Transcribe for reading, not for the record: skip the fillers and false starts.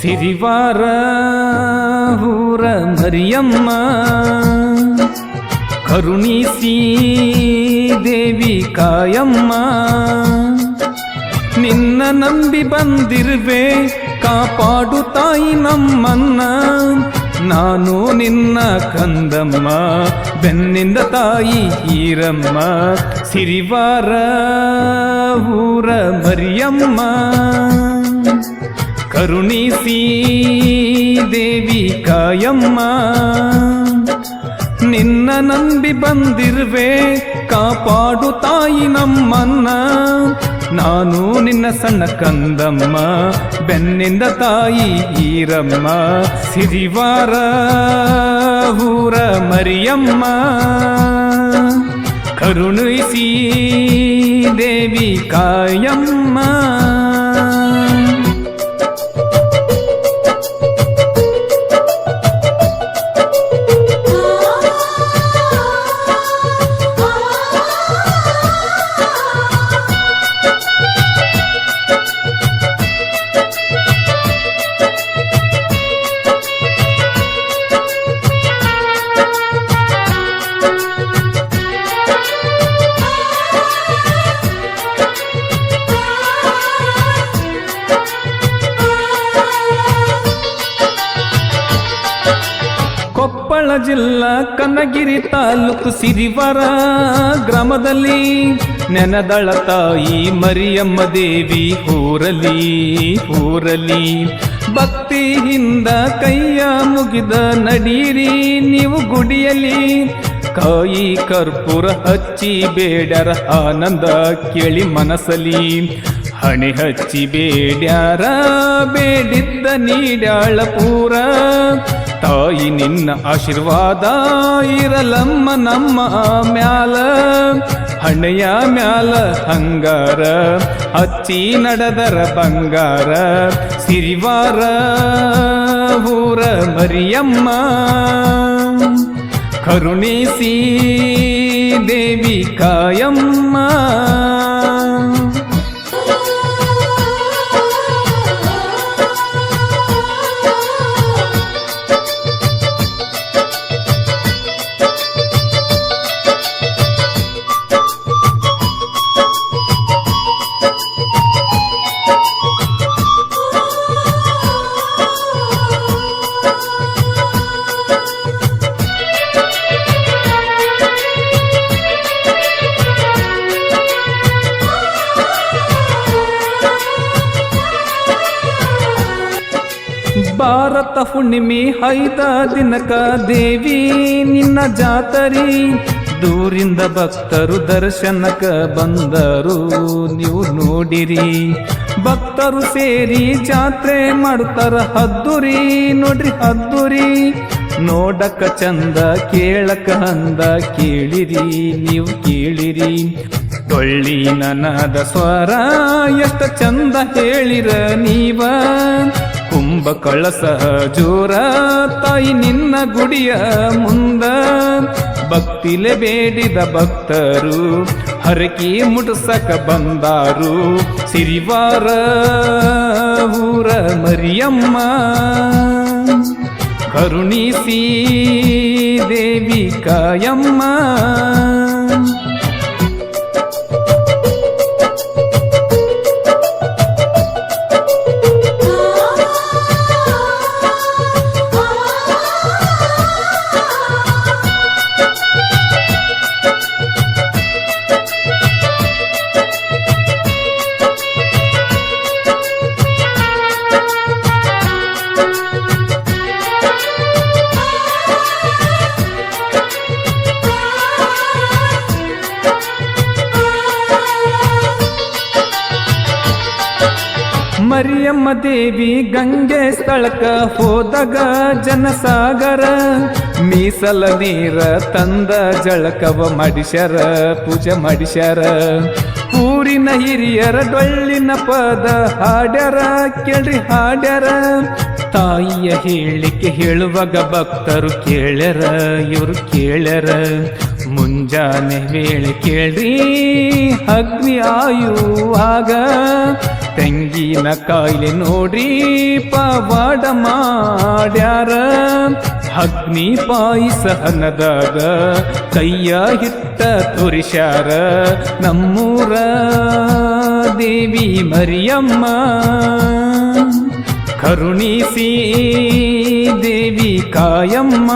ಸಿರಿವಾರ ಊರ ಮರಿಯಮ್ಮ ಕರುಣಿಸಿ ದೇವಿ ಕಾಯಮ್ಮ. ನಿನ್ನ ನಂಬಿ ಬಂದಿರುವೆ ಕಾಪಾಡು ತಾಯಿ ನಮ್ಮನ್ನ. ನಾನು ನಿನ್ನ ಕಂದಮ್ಮ ಬೆನ್ನಿಂದ ತಾಯಿ ಈರಮ್ಮ. ಸಿರಿವಾರ ಊರ ಮರಿಯಮ್ಮ ಕರುಣಿಸಿ ದೇವಿ ಕಾಯಮ್ಮ. ನಿನ್ನ ನಂಬಿ ಬಂದಿರುವೆ ಕಾಪಾಡು ತಾಯಿ ನಮ್ಮನ್ನ. ನಾನು ನಿನ್ನ ಸಣ್ಣ ಕಂದಮ್ಮ ಬೆನ್ನಿಂದ ತಾಯಿ ಈರಮ್ಮ. ಸಿರಿವಾರ ಊರ ಮರಿಯಮ್ಮ ಕರುಣಿಸಿ ದೇವಿ ಕಾಯಮ್ಮ. ಕೊಪ್ಪಳ ಜಿಲ್ಲಾ ಕನಗಿರಿ ತಾಲೂಕು ಸಿರಿವಾರ ಗ್ರಾಮದಲ್ಲಿ ನೆನದಳ ತಾಯಿ ಮರಿಯಮ್ಮ ದೇವಿ ಊರಲಿ ಭಕ್ತಿಯಿಂದ ಕೈಯ ಮುಗಿದ ನಡೀರಿ ನೀವು ಗುಡಿಯಲ್ಲಿ. ಕಾಯಿ ಕರ್ಪೂರ ಹಚ್ಚಿ ಬೇಡ್ಯಾರ ಆನಂದ ಕೇಳಿ ಮನಸಲಿ. ಹಣೆ ಹಚ್ಚಿ ಬೇಡ್ಯಾರ ಬೇಡಿದ್ದ ನೀಡ್ಯಾಳ ಪೂರ. ತಾಯಿ ನಿನ್ನ ಆಶೀರ್ವಾದ ಇರಲಮ್ಮ ನಮ್ಮ ಮ್ಯಾಲ. ಹಣೆಯ ಮ್ಯಾಲ ಹಂಗಾರ ಹಚ್ಚಿ ನಡೆದರ ಬಂಗಾರ. ಸಿರಿವಾರ ಊರ ಮರಿಯಮ್ಮ ಕರುಣಿಸಿ ದೇವಿ ಕಾಯಮ್ಮ. ಭಾರತ ಹುಣ್ಣಿಮೆ 5 ದಿನಕ ದೇವಿ ನಿನ್ನ ಜಾತರಿ. ದೂರಿಂದ ಭಕ್ತರು ದರ್ಶನಕ ಬಂದರು ನೀವು ನೋಡಿರಿ. ಭಕ್ತರು ಸೇರಿ ಜಾತ್ರೆ ಮಾಡ್ತಾರ ಹದ್ದುರಿ ನೋಡ್ರಿ ಹದ್ದುರಿ. ನೋಡಕ ಚಂದ ಕೇಳಕ ಅಂದ ಕೇಳಿರಿ ನೀವು ಕೇಳಿರಿ. ಟೊಳ್ಳಿ ನನದ ಸ್ವರ ಎಷ್ಟ ಚಂದ ಹೇಳಿರ ನೀವ. ಕುಂಭ ಕಳಸ ಜೋರ ತಾಯಿ ನಿನ್ನ ಗುಡಿಯ ಮುಂದ. ಭಕ್ತಿಲೆ ಬೇಡಿದ ಭಕ್ತರು ಹರಕಿ ಮುಟ್ಸಕ ಬಂದಾರು. ಸಿರಿವಾರ ಊರ ಮರಿಯಮ್ಮ ಕರುಣಿಸಿ ದೇವಿ ಕಾಯಮ್ಮ. ಮರಿಯಮ್ಮ ದೇವಿ ಗಂಗೆ ಸ್ಥಳಕ ಹೋದಾಗ ಜನಸಾಗರ. ಮೀಸಲ ನೀರ ತಂದ ಜಳಕವ ಮಾಡಿಸ್ಯಾರ ಪೂಜೆ ಮಾಡಿಸ್ಯಾರ. ಊರಿನ ಹಿರಿಯರ ಡೊಳ್ಳಿನ ಪದ ಹಾಡ್ಯಾರ ಕೇಳ್ರಿ ಹಾಡ್ಯಾರ. ತಾಯಿಯ ಹೇಳಿಕೆ ಹೇಳುವಾಗ ಭಕ್ತರು ಕೇಳ್ಯಾರ ಇವರು ಕೇಳ್ಯಾರ. ಮುಂಜಾನೆ ವೇಳೆ ಕೇಳ್ರಿ ಅಗ್ನಿ ಆಯುವಾಗ ತೆಂಗಿನ ಕಾಯಿಲೆ ನೋಡ್ರಿ ಪವಾಡ ಮಾಡ್ಯಾರ ಅಗ್ನಿ ಪಾಯಿಸ ಹನದಾಗ ಕೈಯ ಹಿಟ್ಟ ತೋರಿಸ್ಯಾರ ನಮ್ಮೂರ ದೇವಿ ಮರಿಯಮ್ಮ ಕರುಣಿಸಿ ದೇವಿ ಕಾಯಮ್ಮ